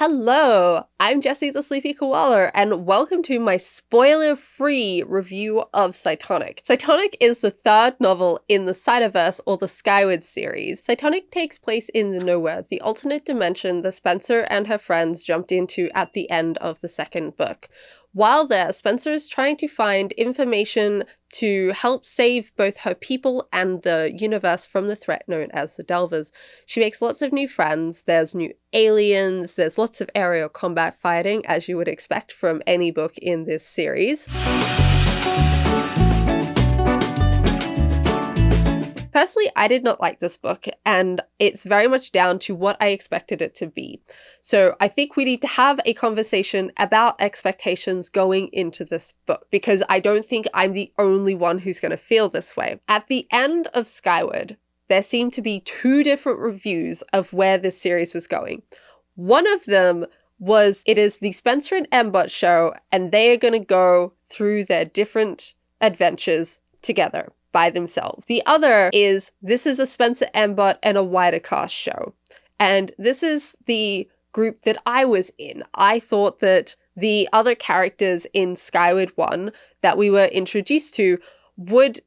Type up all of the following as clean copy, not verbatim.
Hello, I'm Jessie the Sleepy Koala, and welcome to my spoiler-free review of Cytonic. Cytonic is the third novel in the Cytoverse, or the Skyward series. Cytonic takes place in the Nowhere, the alternate dimension that Spensa and her friends jumped into at the end of the second book. While there, Spensa is trying to find information to help save both her people and the universe from the threat known as the Delvers. She makes lots of new friends, there's new aliens, there's lots of aerial combat fighting, as you would expect from any book in this series. Personally, I did not like this book, and it's very much down to what I expected it to be. So I think we need to have a conversation about expectations going into this book, because I don't think I'm the only one who's going to feel this way. At the end of Skyward, there seemed to be two different reviews of where this series was going. One of them was, it is the Spensa and M-Bot show, and they are going to go through their different adventures together by themselves. The other is, this is a Spensa M-Bot and a wider cast show. And this is the group that I was in. I thought that the other characters in Skyward 1 that we were introduced to would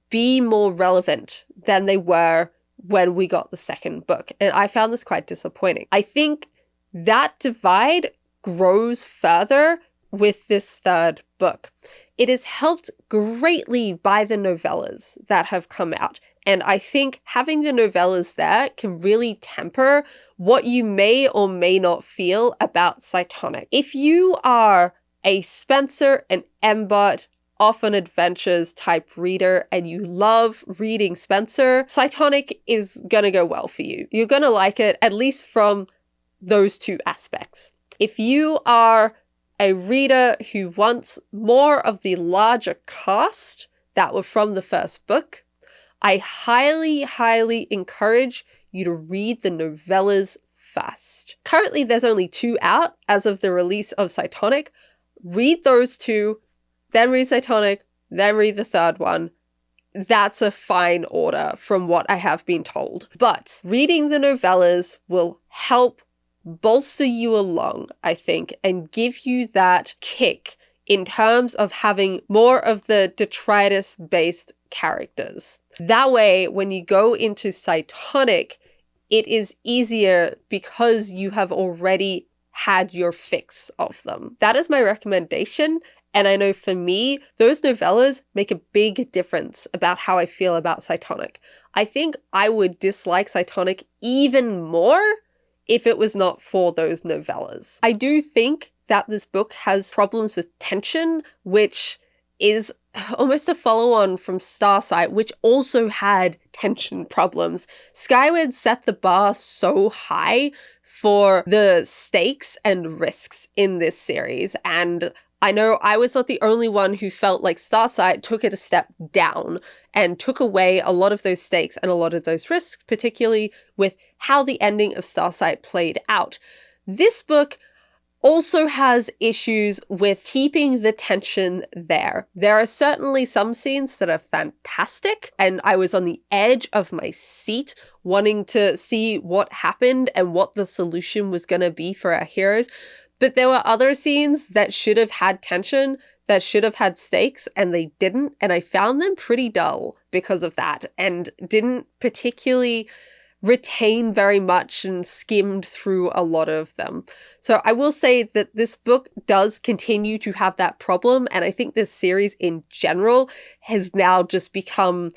be more relevant than they were when we got the second book. And I found this quite disappointing. I think that divide grows further with this third book. It is helped greatly by the novellas that have come out. And I think having the novellas there can really temper what you may or may not feel about Cytonic. If you are a Spensa and M-Bot off on adventures type reader and you love reading Spensa, Cytonic is gonna go well for you. You're gonna like it, at least from those two aspects. If you are a reader who wants more of the larger cast that were from the first book, I highly, highly encourage you to read the novellas first. Currently, there's only 2 out as of the release of Cytonic. Read those 2, then read Cytonic, then read the third one. That's a fine order from what I have been told. But reading the novellas will help bolster you along, I think, and give you that kick in terms of having more of the detritus-based characters. That way, when you go into Cytonic, it is easier because you have already had your fix of them. That is my recommendation. And I know for me, those novellas make a big difference about how I feel about Cytonic. I think I would dislike Cytonic even more if it was not for those novellas. I do think that this book has problems with tension, which is almost a follow-on from Starsight, which also had tension problems. Skyward set the bar so high for the stakes and risks in this series, and I know I was not the only one who felt like Starsight took it a step down and took away a lot of those stakes and a lot of those risks, particularly with how the ending of Starsight played out. This book also has issues with keeping the tension there. There are certainly some scenes that are fantastic, and I was on the edge of my seat wanting to see what happened and what the solution was going to be for our heroes. But there were other scenes that should have had tension, that should have had stakes, and they didn't, and I found them pretty dull because of that, and didn't particularly retain very much and skimmed through a lot of them. So I will say that this book does continue to have that problem, and I think this series in general has now just become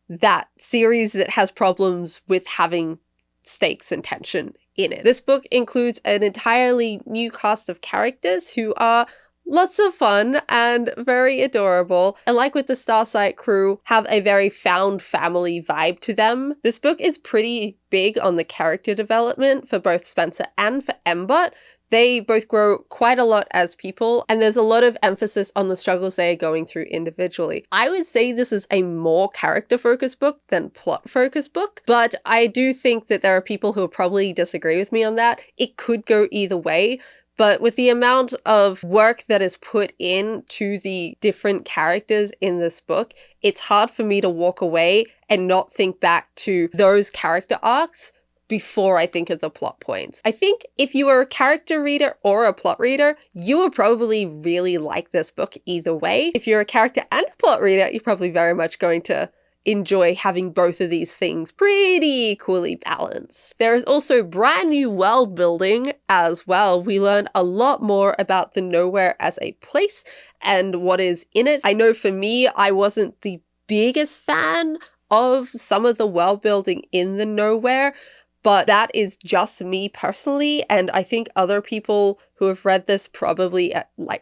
that series that has problems with having stakes and tension in it. This book includes an entirely new cast of characters who are lots of fun and very adorable, and like with the Starsight crew, have a very found family vibe to them. This book is pretty big on the character development for both Spensa and for M-Bot. They both grow quite a lot as people, and there's a lot of emphasis on the struggles they are going through individually. I would say this is a more character-focused book than plot-focused book, but I do think that there are people who will probably disagree with me on that. It could go either way, but with the amount of work that is put into the different characters in this book, it's hard for me to walk away and not think back to those character arcs before I think of the plot points. I think if you are a character reader or a plot reader, you will probably really like this book either way. If you're a character and a plot reader, you're probably very much going to enjoy having both of these things pretty equally balanced. There is also brand new world building as well. We learn a lot more about the Nowhere as a place and what is in it. I know for me, I wasn't the biggest fan of some of the world building in the Nowhere, but that is just me personally, and I think other people who have read this probably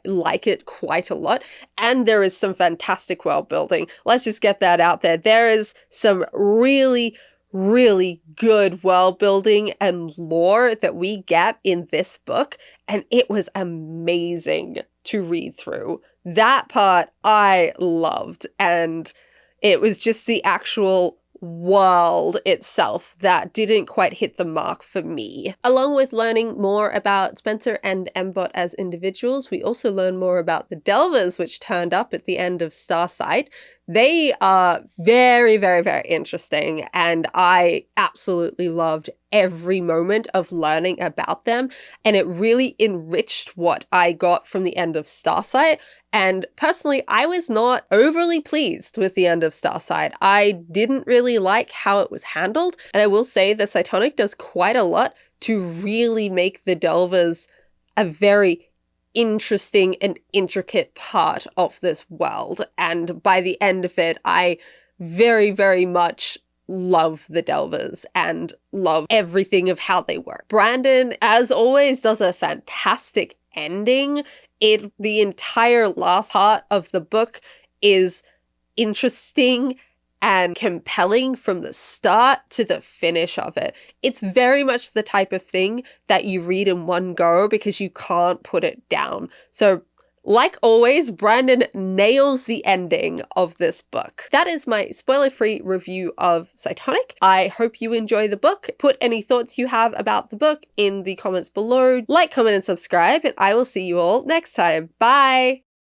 like it quite a lot. And there is some fantastic world building. Let's just get that out there. There is some really, really good world building and lore that we get in this book, and it was amazing to read through. That part I loved, and it was just the actual world itself that didn't quite hit the mark for me. Along with learning more about Spensa and M-Bot as individuals, we also learn more about the Delvers, which turned up at the end of Starsight. They are very, very, very interesting, and I absolutely loved every moment of learning about them, and it really enriched what I got from the end of Starsight. And personally, I was not overly pleased with the end of Starsight. I didn't really like how it was handled, and I will say the Cytonic does quite a lot to really make the Delvers a very interesting and intricate part of this world. And by the end of it, I very, very much love the Delvers and love everything of how they work. Brandon, as always, does a fantastic ending. The entire last part of the book is interesting and compelling from the start to the finish of it. It's very much the type of thing that you read in one go because you can't put it down. So, like always, Brandon nails the ending of this book. That is my spoiler-free review of Cytonic. I hope you enjoy the book. Put any thoughts you have about the book in the comments below. Like, comment, and subscribe, and I will see you all next time. Bye!